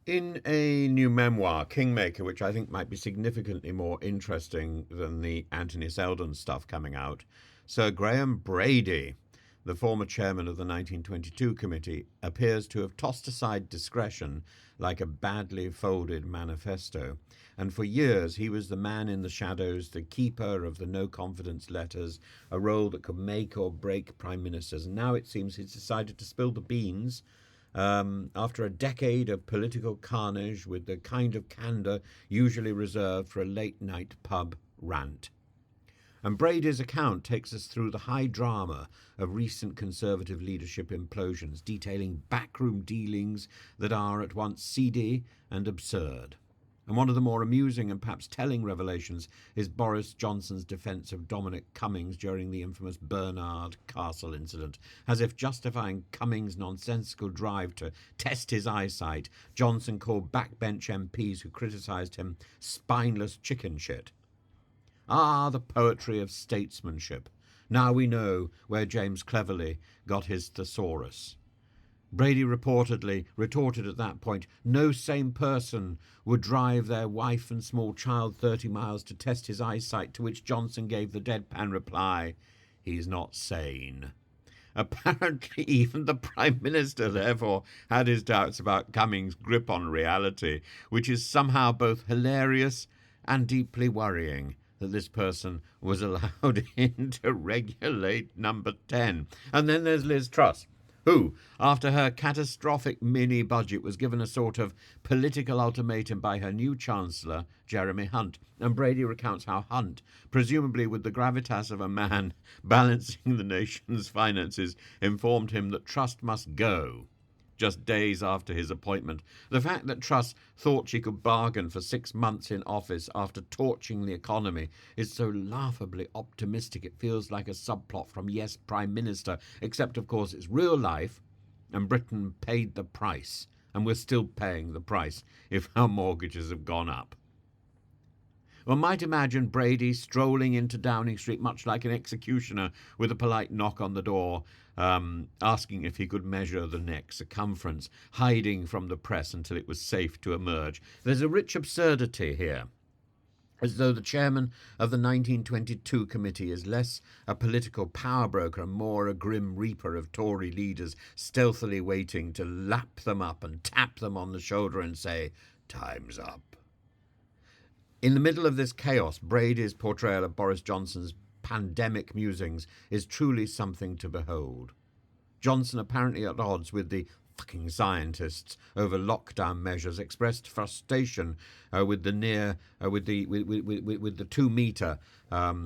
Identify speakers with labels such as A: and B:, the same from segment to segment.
A: In a new memoir, Kingmaker, which I think might be significantly more interesting than the Anthony Seldon stuff coming out, Sir Graham Brady, the former chairman of the 1922 committee, appears to have tossed aside discretion like a badly folded manifesto. And for years he was the man in the shadows, the keeper of the no confidence letters, a role that could make or break prime ministers. And now it seems he's decided to spill the beans after a decade of political carnage with the kind of candour usually reserved for a late night pub rant. And Brady's account takes us through the high drama of recent Conservative leadership implosions, detailing backroom dealings that are at once seedy and absurd. And one of the more amusing and perhaps telling revelations is Boris Johnson's defence of Dominic Cummings during the infamous Bernard Castle incident. As if justifying Cummings' nonsensical drive to test his eyesight, Johnson called backbench MPs who criticised him spineless chicken shit. Ah, the poetry of statesmanship. Now we know where James Cleverly got his thesaurus. Brady reportedly retorted at that point, no sane person would drive their wife and small child 30 miles to test his eyesight, to which Johnson gave the deadpan reply, he's not sane. Apparently, even the Prime Minister, therefore, had his doubts about Cummings' grip on reality, which is somehow both hilarious and deeply worrying that this person was allowed in to regulate number 10. And then there's Liz Truss, who, after her catastrophic mini-budget, was given a sort of political ultimatum by her new Chancellor, Jeremy Hunt. And Brady recounts how Hunt, presumably with the gravitas of a man balancing the nation's finances, informed him that Truss must go just days after his appointment. The fact that Truss thought she could bargain for 6 months in office after torching the economy is so laughably optimistic it feels like a subplot from Yes, Prime Minister, except of course it's real life, and Britain paid the price, and we're still paying the price if our mortgages have gone up. One might imagine Brady strolling into Downing Street much like an executioner with a polite knock on the door, asking if he could measure the neck circumference, hiding from the press until it was safe to emerge. There's a rich absurdity here, as though the chairman of the 1922 committee is less a political power broker and more a grim reaper of Tory leaders stealthily waiting to lap them up and tap them on the shoulder and say, time's up. In the middle of this chaos, Brady's portrayal of Boris Johnson's pandemic musings is truly something to behold. Johnson, apparently at odds with the fucking scientists over lockdown measures, expressed frustration with the 2 meter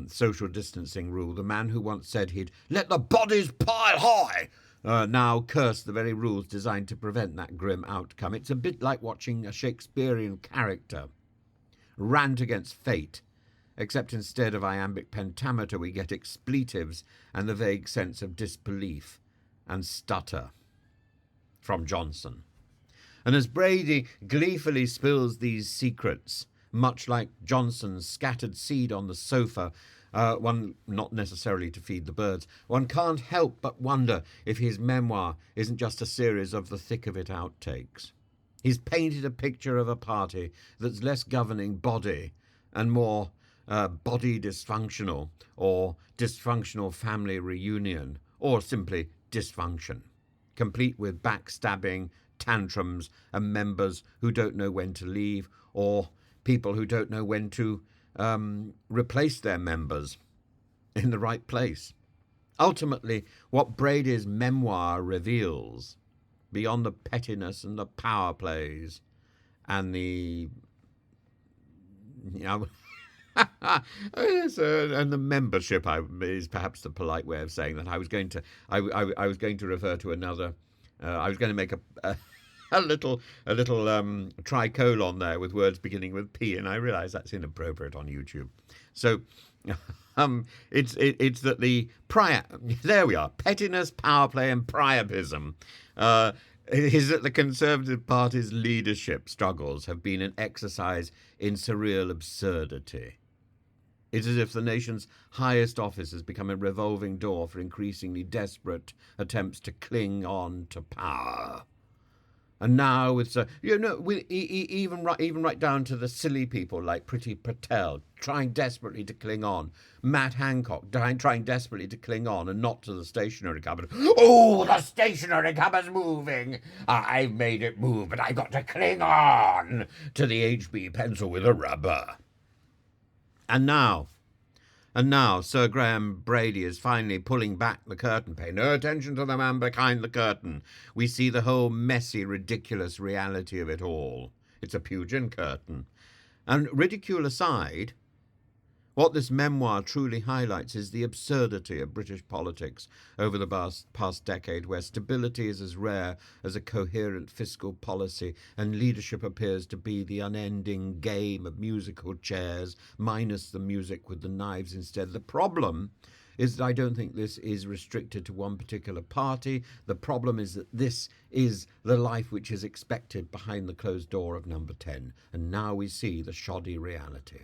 A: social distancing rule. The man who once said he'd let the bodies pile high now cursed the very rules designed to prevent that grim outcome. It's a bit like watching a Shakespearean character rant against fate, except instead of iambic pentameter we get expletives and the vague sense of disbelief and stutter from Johnson. And as Brady gleefully spills these secrets, much like Johnson's scattered seed on the sofa, one not necessarily to feed the birds, one can't help but wonder if his memoir isn't just a series of the thick of it outtakes. He's painted a picture of a party that's less governing body and more body dysfunctional, or dysfunctional family reunion, or simply dysfunction, complete with backstabbing, tantrums, and members who don't know when to leave, or people who don't know when to replace their members in the right place. Ultimately, what Brady's memoir reveals, beyond the pettiness and the power plays and the, yes, and the membership is perhaps the polite way of saying that. I was going to refer to another. I was going to make a little tricolon there with words beginning with P, and I realise that's inappropriate on YouTube. So. It's that the there we are, pettiness, power play, and priapism is that the Conservative Party's leadership struggles have been an exercise in surreal absurdity. It's as if the nation's highest office has become a revolving door for increasingly desperate attempts to cling on to power. And now with even right down to the silly people like Priti Patel trying desperately to cling on, Matt Hancock trying desperately to cling on, and not to the stationery cupboard. Oh, the stationery cupboard's moving. I've made it move, but I've got to cling on to the HB pencil with a rubber. And now Sir Graham Brady is finally pulling back the curtain. Pay no attention to the man behind the curtain. We see the whole messy, ridiculous reality of it all. It's a Pugin curtain. And ridicule aside, what this memoir truly highlights is the absurdity of British politics over the past decade, where stability is as rare as a coherent fiscal policy, and leadership appears to be the unending game of musical chairs, minus the music with the knives instead. The problem is that I don't think this is restricted to one particular party. The problem is that this is the life which is expected behind the closed door of Number 10. And now we see the shoddy reality.